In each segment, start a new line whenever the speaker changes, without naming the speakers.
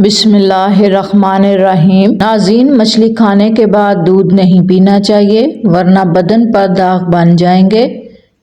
بسم اللہ الرحمن الرحیم۔ ناظرین، مچھلی کھانے کے بعد دودھ نہیں پینا چاہیے ورنہ بدن پر داغ بن جائیں گے۔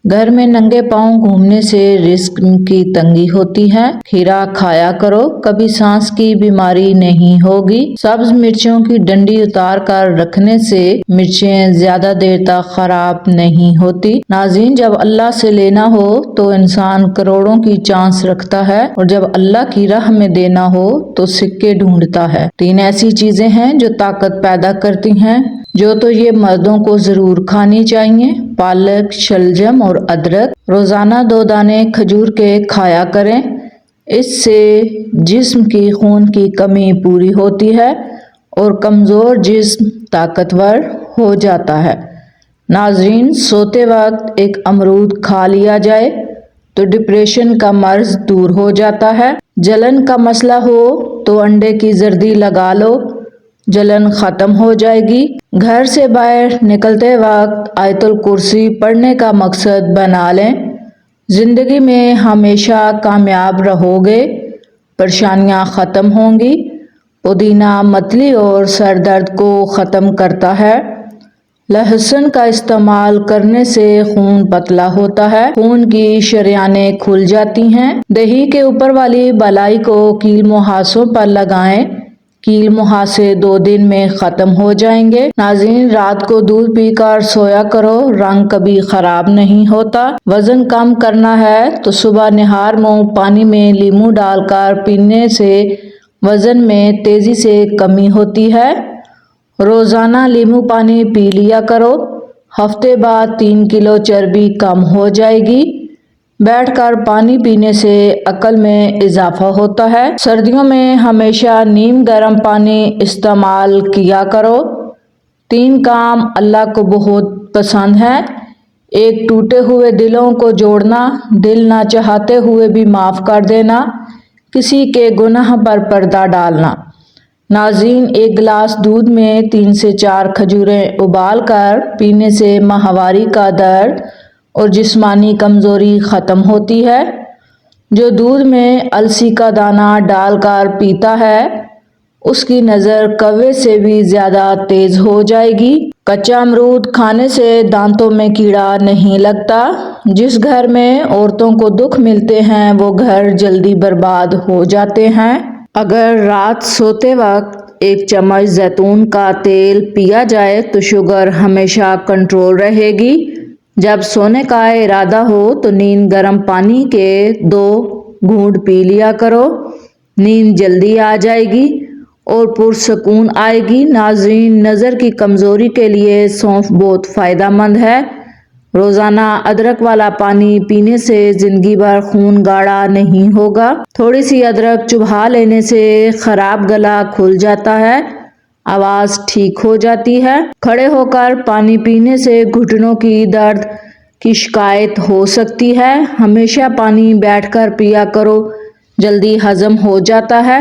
گھر میں ننگے پاؤں گھومنے سے رزق کی تنگی ہوتی ہے۔ کھیرا کھایا کرو، کبھی سانس کی بیماری نہیں ہوگی۔ سبز مرچوں کی ڈنڈی اتار کر رکھنے سے مرچیں زیادہ دیر تک خراب نہیں ہوتی۔ ناظرین، جب اللہ سے لینا ہو تو انسان کروڑوں کی چانس رکھتا ہے اور جب اللہ کی راہ میں دینا ہو تو سکے ڈھونڈتا ہے۔ 3 ایسی چیزیں ہیں جو طاقت پیدا کرتی ہیں جو تو یہ مردوں کو ضرور کھانی چاہیے: پالک، شلجم اور ادرک۔ روزانہ 2 دانے کھجور کے کھایا کریں، اس سے جسم کی خون کی کمی پوری ہوتی ہے اور کمزور جسم طاقتور ہو جاتا ہے۔ ناظرین، سوتے وقت ایک امرود کھا لیا جائے تو ڈپریشن کا مرض دور ہو جاتا ہے۔ جلن کا مسئلہ ہو تو انڈے کی زردی لگا لو، جلن ختم ہو جائے گی۔ گھر سے باہر نکلتے وقت آیت الکرسی پڑھنے کا مقصد بنا لیں۔ زندگی میں ہمیشہ کامیاب رہو گے، پریشانیاں ختم ہوں گی۔ پودینہ متلی اور سر درد کو ختم کرتا ہے۔ لہسن کا استعمال کرنے سے خون پتلا ہوتا ہے، خون کی شریانیں کھل جاتی ہیں۔ دہی کے اوپر والی بالائی کو کیل مہاسوں پر لگائیں، کیل مہاسے 2 دن میں ختم ہو جائیں گے۔ ناظرین، رات کو دودھ پی کر سویا کرو، رنگ کبھی خراب نہیں ہوتا۔ وزن کم کرنا ہے تو صبح نہار منہ پانی میں لیموں ڈال کر پینے سے وزن میں تیزی سے کمی ہوتی ہے۔ روزانہ لیموں پانی پی لیا کرو، ہفتے بعد 3 کلو چربی کم ہو جائے گی۔ بیٹھ کر پانی پینے سے عقل میں اضافہ ہوتا ہے۔ سردیوں میں ہمیشہ نیم گرم پانی استعمال کیا کرو۔ 3 کام اللہ کو بہت پسند ہیں: 1 ٹوٹے ہوئے دلوں کو جوڑنا، دل نہ چاہتے ہوئے بھی معاف کر دینا، کسی کے گناہ پر پردہ ڈالنا۔ ناظرین، 1 گلاس دودھ میں 3 سے 4 کھجوریں ابال کر پینے سے ماہواری کا درد اور جسمانی کمزوری ختم ہوتی ہے۔ جو دودھ میں السی کا دانہ ڈال کر پیتا ہے اس کی نظر کوے سے بھی زیادہ تیز ہو جائے گی۔ کچا امرود کھانے سے دانتوں میں کیڑا نہیں لگتا۔ جس گھر میں عورتوں کو دکھ ملتے ہیں وہ گھر جلدی برباد ہو جاتے ہیں۔ اگر رات سوتے وقت 1 چمچ زیتون کا تیل پیا جائے تو شوگر ہمیشہ کنٹرول رہے گی۔ جب سونے کا ارادہ ہو تو نیند گرم پانی کے 2 گھونٹ پی لیا کرو، نیند جلدی آ جائے گی اور پرسکون آئے گی۔ ناظرین، نظر کی کمزوری کے لیے سونف بہت فائدہ مند ہے۔ روزانہ ادرک والا پانی پینے سے زندگی بھر خون گاڑھا نہیں ہوگا۔ تھوڑی سی ادرک چبھا لینے سے خراب گلا کھل جاتا ہے، آواز ٹھیک ہو جاتی ہے۔ کھڑے ہو کر پانی پینے سے گھٹنوں کی درد کی شکایت ہو سکتی ہے، ہمیشہ پانی بیٹھ کر پیا کرو، جلدی ہضم ہو جاتا ہے۔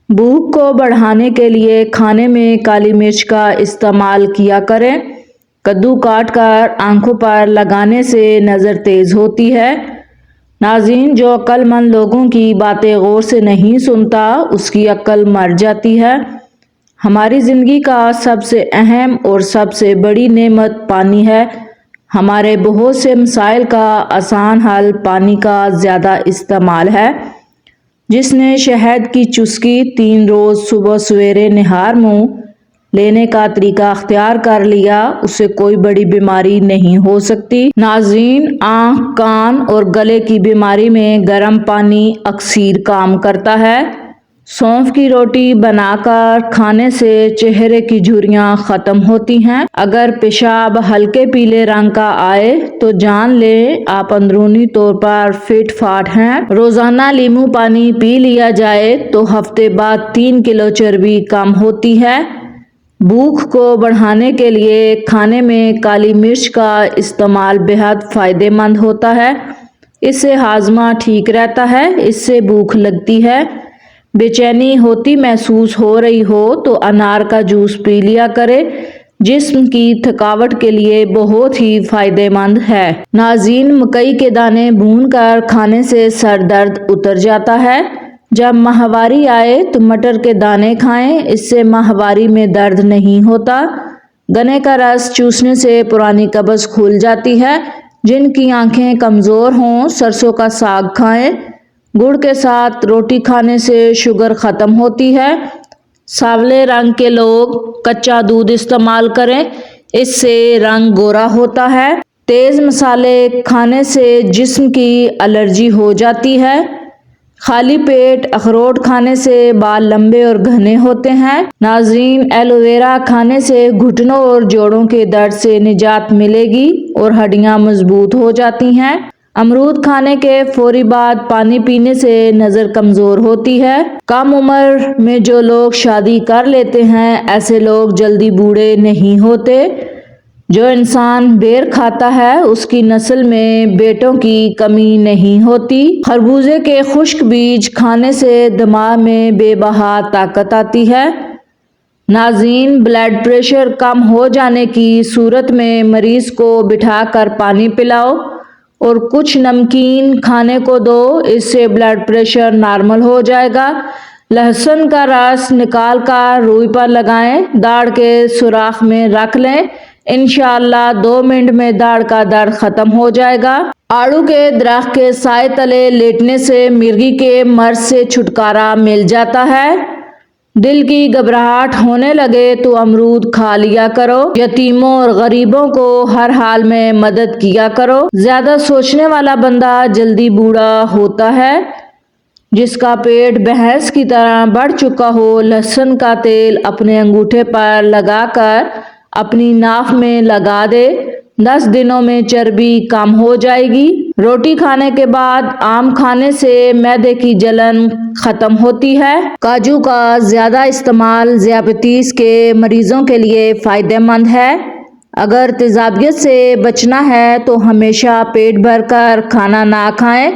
بھوک کو بڑھانے کے لیے کھانے میں کالی مرچ کا استعمال کیا کریں۔ کدو کاٹ کر آنکھوں پر لگانے سے نظر تیز ہوتی ہے۔ ناظرین، جو عقل مند لوگوں کی باتیں غور سے نہیں سنتا اس کی عقل مر جاتی ہے۔ ہماری زندگی کا سب سے اہم اور سب سے بڑی نعمت پانی ہے۔ ہمارے بہت سے مسائل کا آسان حل پانی کا زیادہ استعمال ہے۔ جس نے شہد کی چسکی 3 روز صبح سویرے نہار منہ لینے کا طریقہ اختیار کر لیا، اسے کوئی بڑی بیماری نہیں ہو سکتی۔ ناظرین، آنکھ، کان اور گلے کی بیماری میں گرم پانی اکثیر کام کرتا ہے۔ سونف کی روٹی بنا کر کھانے سے چہرے کی جھریاں ختم ہوتی ہیں۔ اگر پیشاب ہلکے پیلے رنگ کا آئے تو جان لیں آپ اندرونی طور پر فٹ فاٹ ہیں۔ روزانہ لیموں پانی پی لیا جائے تو ہفتے بعد 3 کلو چربی کم ہوتی ہے۔ بھوک کو بڑھانے کے لیے کھانے میں کالی مرچ کا استعمال بہت فائدہ مند ہوتا ہے، اس سے ہاضمہ ٹھیک رہتا ہے، اس سے بھوک لگتی ہے۔ بے چینی ہوتی محسوس ہو رہی ہو تو انار کا جوس پی لیا کرے، جسم کی تھکاوٹ کے لیے بہت ہی فائدہ مند ہے۔ ناظرین، مکئی کے دانے بھون کر کھانے سے سر درد اتر جاتا ہے۔ جب ماہواری آئے تو مٹر کے دانے کھائیں، اس سے ماہواری میں درد نہیں ہوتا۔ گنے کا رس چوسنے سے پرانی قبض کھل جاتی ہے۔ جن کی آنکھیں کمزور ہوں سرسوں کا ساگ کھائیں۔ گڑ کے ساتھ روٹی کھانے سے شوگر ختم ہوتی ہے۔ سانولے رنگ کے لوگ کچا دودھ استعمال کریں، اس سے رنگ گورا ہوتا ہے۔ تیز مسالے کھانے سے جسم کی الرجی ہو جاتی ہے۔ خالی پیٹ اخروٹ کھانے سے بال لمبے اور گھنے ہوتے ہیں۔ ناظرین، ایلو ویرا کھانے سے گھٹنوں اور جوڑوں کے درد سے نجات ملے گی اور ہڈیاں مضبوط ہو جاتی ہیں۔ امرود کھانے کے فوری بعد پانی پینے سے نظر کمزور ہوتی ہے۔ کم عمر میں جو لوگ شادی کر لیتے ہیں ایسے لوگ جلدی بوڑھے نہیں ہوتے۔ جو انسان بیر کھاتا ہے اس کی نسل میں بیٹوں کی کمی نہیں ہوتی۔ خربوزے کے خشک بیج کھانے سے دماغ میں بے بہا طاقت آتی ہے۔ ناظرین، بلڈ پریشر کم ہو جانے کی صورت میں مریض کو بٹھا کر پانی پلاؤ اور کچھ نمکین کھانے کو دو، اس سے بلڈ پریشر نارمل ہو جائے گا۔ لہسن کا رس نکال کر روئی پر لگائیں، داڑھ کے سوراخ میں رکھ لیں، انشاءاللہ 2 منٹ میں داڑھ کا درد ختم ہو جائے گا۔ آڑو کے درخت کے سائے تلے لیٹنے سے مرگی کے مرض سے چھٹکارا مل جاتا ہے۔ دل کی گھبراہٹ ہونے لگے تو امرود کھا لیا کرو۔ یتیموں اور غریبوں کو ہر حال میں مدد کیا کرو۔ زیادہ سوچنے والا بندہ جلدی بوڑھا ہوتا ہے۔ جس کا پیٹ بھینس کی طرح بڑھ چکا ہو لہسن کا تیل اپنے انگوٹھے پر لگا کر اپنی ناف میں لگا دے، 10 دنوں میں چربی کم ہو جائے گی۔ روٹی کھانے کے بعد آم کھانے سے معدے کی جلن ختم ہوتی ہے۔ کاجو کا زیادہ استعمال ذیابیطس کے مریضوں کے لیے فائدہ مند ہے۔ اگر تیزابیت سے بچنا ہے تو ہمیشہ پیٹ بھر کر کھانا نہ کھائیں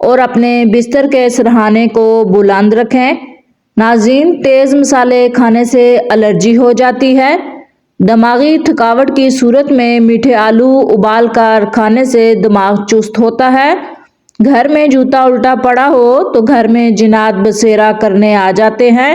اور اپنے بستر کے سرہانے کو بلند رکھیں۔ ناظرین، تیز مسالے کھانے سے الرجی ہو جاتی ہے۔ دماغی تھکاوٹ کی صورت میں میٹھے آلو ابال کر کھانے سے دماغ چست ہوتا ہے۔ گھر میں جوتا الٹا پڑا ہو تو گھر میں جنات بسیرا کرنے آ جاتے ہیں۔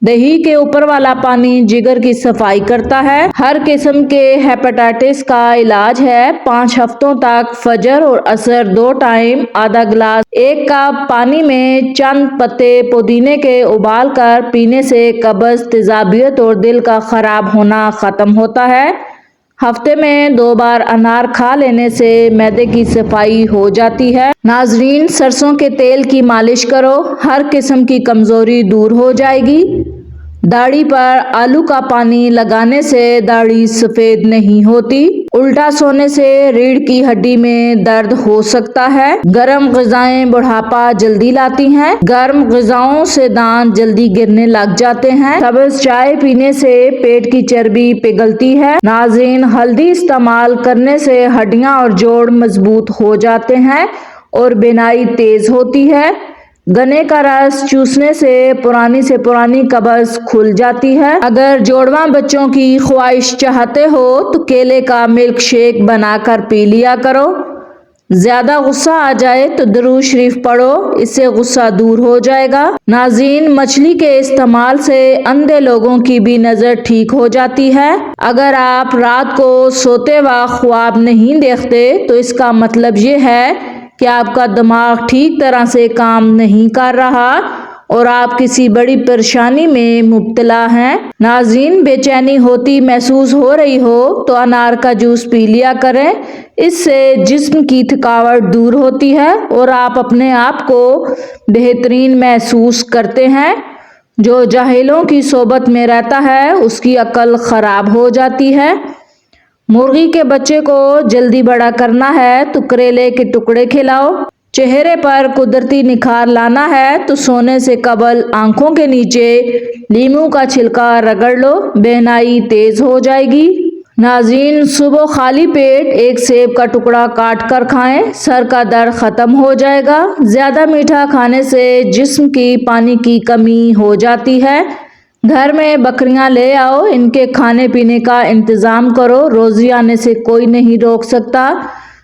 دہی کے اوپر والا پانی جگر کی صفائی کرتا ہے۔ ہر قسم کے ہیپاٹائٹس کا علاج ہے۔ 5 ہفتوں تک فجر اور عصر 2 ٹائم آدھا گلاس 1 کپ پانی میں چند پتے پودینے کے ابال کر پینے سے قبض، تیزابیت اور دل کا خراب ہونا ختم ہوتا ہے۔ ہفتے میں 2 بار انار کھا لینے سے معدے کی صفائی ہو جاتی ہے۔ ناظرین، سرسوں کے تیل کی مالش کرو، ہر قسم کی کمزوری دور ہو جائے گی۔ داڑھی پر آلو کا پانی لگانے سے داڑھی سفید نہیں ہوتی۔ الٹا سونے سے ریڑھ کی ہڈی میں درد ہو سکتا ہے۔ گرم غذائیں بڑھاپا جلدی لاتی ہیں۔ گرم غذاؤں سے دانت جلدی گرنے لگ جاتے ہیں۔ سبز چائے پینے سے پیٹ کی چربی پگھلتی ہے۔ ناظرین، ہلدی استعمال کرنے سے ہڈیاں اور جوڑ مضبوط ہو جاتے ہیں اور بینائی تیز ہوتی ہے۔ گنے کا رس چوسنے سے پرانی قبض کھل جاتی ہے۔ اگر جوڑواں بچوں کی خواہش چاہتے ہو تو کیلے کا ملک شیک بنا کر پی لیا کرو۔ زیادہ غصہ آ جائے تو درود شریف پڑھو، اس سے غصہ دور ہو جائے گا۔ ناظرین، مچھلی کے استعمال سے اندھے لوگوں کی بھی نظر ٹھیک ہو جاتی ہے۔ اگر آپ رات کو سوتے وقت خواب نہیں دیکھتے تو اس کا مطلب یہ ہے کہ آپ کا دماغ ٹھیک طرح سے کام نہیں کر رہا اور آپ کسی بڑی پریشانی میں مبتلا ہیں۔ ناظرین، بے چینی ہوتی محسوس ہو رہی ہو تو انار کا جوس پی لیا کریں، اس سے جسم کی تھکاوٹ دور ہوتی ہے اور آپ اپنے آپ کو بہترین محسوس کرتے ہیں۔ جو جاہلوں کی صحبت میں رہتا ہے اس کی عقل خراب ہو جاتی ہے۔ مرغی کے بچے کو جلدی بڑا کرنا ہے تو کریلے کے ٹکڑے کھلاؤ۔ چہرے پر قدرتی نکھار لانا ہے تو سونے سے قبل آنکھوں کے نیچے لیموں کا چھلکا رگڑ لو، بینائی تیز ہو جائے گی۔ ناظرین، صبح خالی پیٹ 1 سیب کا ٹکڑا کاٹ کر کھائیں، سر کا درد ختم ہو جائے گا۔ زیادہ میٹھا کھانے سے جسم کی پانی کی کمی ہو جاتی ہے۔ گھر میں بکریاں لے آؤ، ان کے کھانے پینے کا انتظام کرو، روزی آنے سے کوئی نہیں روک سکتا۔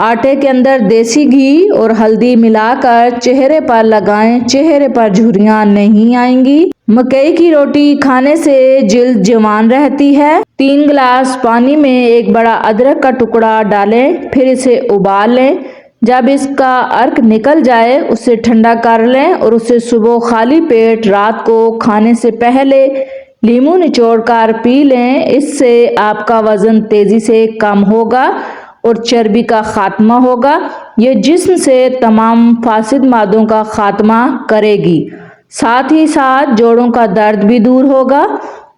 آٹے کے اندر دیسی گھی اور ہلدی ملا کر چہرے پر لگائیں، چہرے پر جھریاں نہیں آئیں گی۔ مکئی کی روٹی کھانے سے جلد جوان رہتی ہے۔ 3 گلاس پانی میں ایک بڑا ادرک کا ٹکڑا ڈالیں، پھر اسے ابال لیں۔ جب اس کا عرق نکل جائے اسے ٹھنڈا کر لیں اور اسے صبح خالی پیٹ رات کو کھانے سے پہلے لیموں نچوڑ کر پی لیں۔ اس سے آپ کا وزن تیزی سے کم ہوگا اور چربی کا خاتمہ ہوگا۔ یہ جسم سے تمام فاسد مادوں کا خاتمہ کرے گی، ساتھ ہی ساتھ جوڑوں کا درد بھی دور ہوگا۔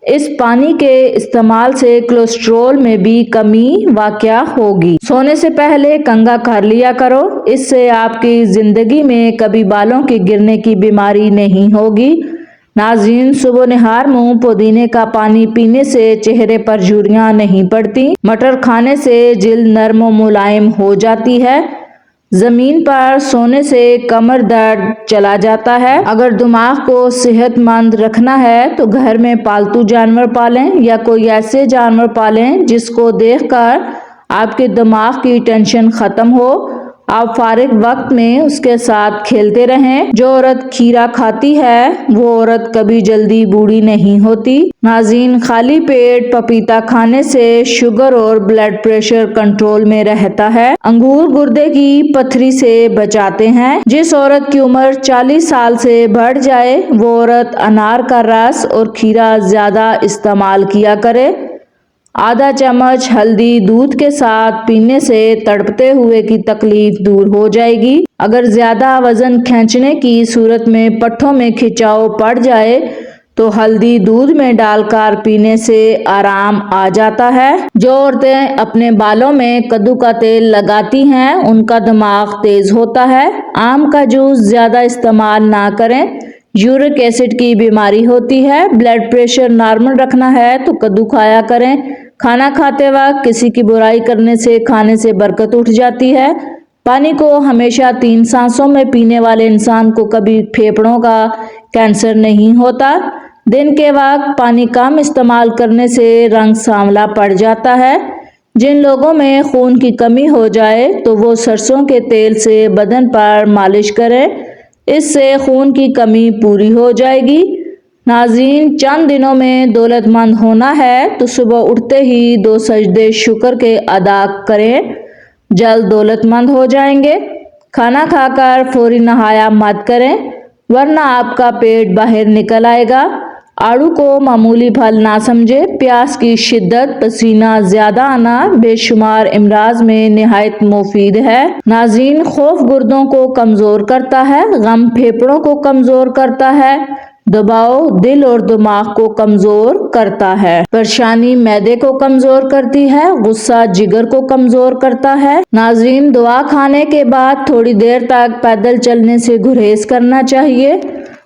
اس پانی کے استعمال سے کولیسٹرول میں بھی کمی واقع ہوگی۔ سونے سے پہلے کنگھا کر لیا کرو، اس سے آپ کی زندگی میں کبھی بالوں کے گرنے کی بیماری نہیں ہوگی۔ ناظرین، صبح نہار منہ پودینے کا پانی پینے سے چہرے پر جھریاں نہیں پڑتی۔ مٹر کھانے سے جلد نرم و ملائم ہو جاتی ہے۔ زمین پر سونے سے کمر درد چلا جاتا ہے۔ اگر دماغ کو صحت مند رکھنا ہے تو گھر میں پالتو جانور پالیں یا کوئی ایسے جانور پالیں جس کو دیکھ کر آپ کے دماغ کی ٹینشن ختم ہو۔ آپ فارغ وقت میں اس کے ساتھ کھیلتے رہیں۔ جو عورت کھیرا کھاتی ہے وہ عورت کبھی جلدی بوڑھی نہیں ہوتی۔ ناظرین، خالی پیٹ پپیتا کھانے سے شوگر اور بلڈ پریشر کنٹرول میں رہتا ہے۔ انگور گردے کی پتھری سے بچاتے ہیں۔ جس عورت کی عمر 40 سال سے بڑھ جائے وہ عورت انار کا رس اور کھیرا زیادہ استعمال کیا کرے۔ آدھا چمچ ہلدی دودھ کے ساتھ پینے سے تڑپتے ہوئے کی تکلیف دور ہو جائے گی۔ اگر زیادہ وزن کھینچنے کی صورت میں پٹھوں میں کھچاؤ پڑ جائے تو ہلدی دودھ میں ڈال کر پینے سے آرام آ جاتا ہے۔ جو عورتیں اپنے بالوں میں کدو کا تیل لگاتی ہیں ان کا دماغ تیز ہوتا ہے۔ آم کا جوس زیادہ استعمال نہ کریں، یورک ایسڈ کی بیماری ہوتی ہے۔ بلڈ پریشر نارمل رکھنا ہے تو کدو کھایا کریں۔ کھانا کھاتے وقت کسی کی برائی کرنے سے کھانے سے برکت اٹھ جاتی ہے۔ پانی کو ہمیشہ 3 سانسوں میں پینے والے انسان کو کبھی پھیپھڑوں کا کینسر نہیں ہوتا۔ دن کے وقت پانی کم استعمال کرنے سے رنگ سانولا پڑ جاتا ہے۔ جن لوگوں میں خون کی کمی ہو جائے تو وہ سرسوں کے تیل سے بدن پر مالش کریں، اس سے خون کی کمی پوری ہو جائے گی۔ ناظرین، چند دنوں میں دولت مند ہونا ہے تو صبح اٹھتے ہی 2 سجدے شکر کے ادا کریں، جلد دولت مند ہو جائیں گے۔ کھانا کھا کر فوری نہایا مت کریں ورنہ آپ کا پیٹ باہر نکل آئے گا۔ آڑو کو معمولی پھل نہ سمجھیں۔ پیاس کی شدت، پسینہ زیادہ آنا بے شمار امراض میں نہایت مفید ہے۔ ناظرین، خوف گردوں کو کمزور کرتا ہے، غم پھیپھڑوں کو کمزور کرتا ہے، دباؤ دل اور دماغ کو کمزور کرتا ہے، پریشانی معدے کو کمزور کرتی ہے، غصہ جگر کو کمزور کرتا ہے۔ ناظرین، دوا کھانے کے بعد تھوڑی دیر تک پیدل چلنے سے گریز کرنا چاہیے۔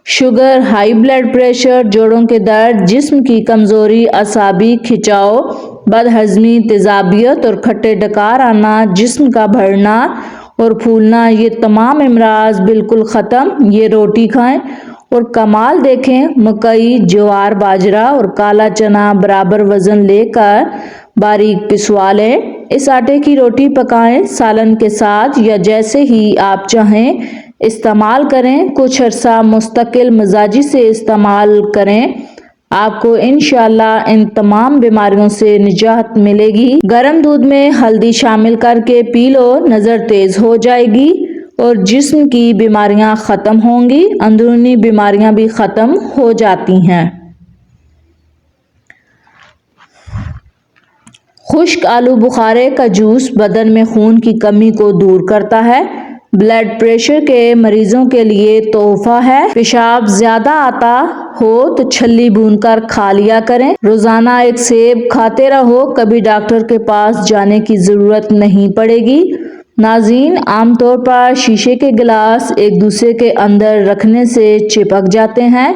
شوگر، ہائی بلڈ پریشر، جوڑوں کے درد، جسم کی کمزوری، اعصابی کھچاؤ، بد ہضمی، تیزابیت اور کھٹے ڈکار آنا، جسم کا بڑھنا اور پھولنا، یہ تمام امراض بالکل ختم۔ یہ روٹی کھائیں اور کمال دیکھیں۔ مکئی، جوار، باجرہ اور کالا چنا برابر وزن لے کر باریک پسوا لیں۔ اس آٹے کی روٹی پکائیں، سالن کے ساتھ یا جیسے ہی آپ چاہیں استعمال کریں۔ کچھ عرصہ مستقل مزاجی سے استعمال کریں، آپ کو انشاءاللہ ان تمام بیماریوں سے نجات ملے گی۔ گرم دودھ میں ہلدی شامل کر کے پی لو، نظر تیز ہو جائے گی اور جسم کی بیماریاں ختم ہوں گی، اندرونی بیماریاں بھی ختم ہو جاتی ہیں۔ خشک آلو بخارے کا جوس بدن میں خون کی کمی کو دور کرتا ہے، بلڈ پریشر کے مریضوں کے لیے تحفہ ہے۔ پیشاب زیادہ آتا ہو تو چھلی بھون کر کھا لیا کریں۔ روزانہ ایک سیب کھاتے رہو، کبھی ڈاکٹر کے پاس جانے کی ضرورت نہیں پڑے گی۔ ناظرین، عام طور پر شیشے کے گلاس ایک دوسرے کے اندر رکھنے سے چپک جاتے ہیں،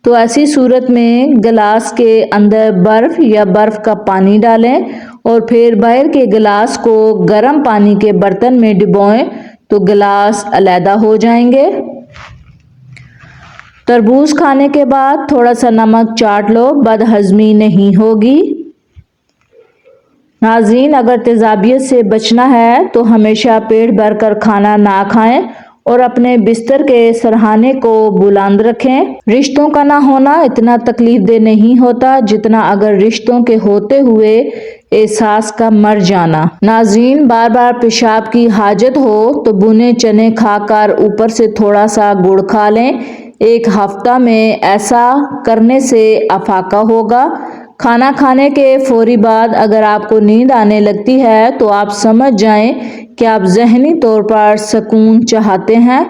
تو ایسی صورت میں گلاس کے اندر برف یا برف کا پانی ڈالیں اور پھر باہر کے گلاس کو گرم پانی کے برتن میں ڈبوئیں تو گلاس علیحدہ ہو جائیں گے۔ تربوز کھانے کے بعد تھوڑا سا نمک چاٹ لو، بد ہضمی نہیں ہوگی۔ ناظرین، اگر تیزابیت سے بچنا ہے تو ہمیشہ پیٹ بھر کر کھانا نہ کھائیں اور اپنے بستر کے سرہانے کو بلند رکھیں۔ رشتوں کا نہ ہونا اتنا تکلیف دہ نہیں ہوتا جتنا اگر رشتوں کے ہوتے ہوئے احساس کا مر جانا۔ ناظرین، بار بار پیشاب کی حاجت ہو تو بھنے چنے کھا کر اوپر سے تھوڑا سا گڑ کھا لیں۔ 1 ہفتہ میں ایسا کرنے سے افاقہ ہوگا۔ کھانا کھانے کے فوری بعد اگر آپ کو نیند آنے لگتی ہے تو آپ سمجھ جائیں کہ آپ ذہنی طور پر سکون چاہتے ہیں۔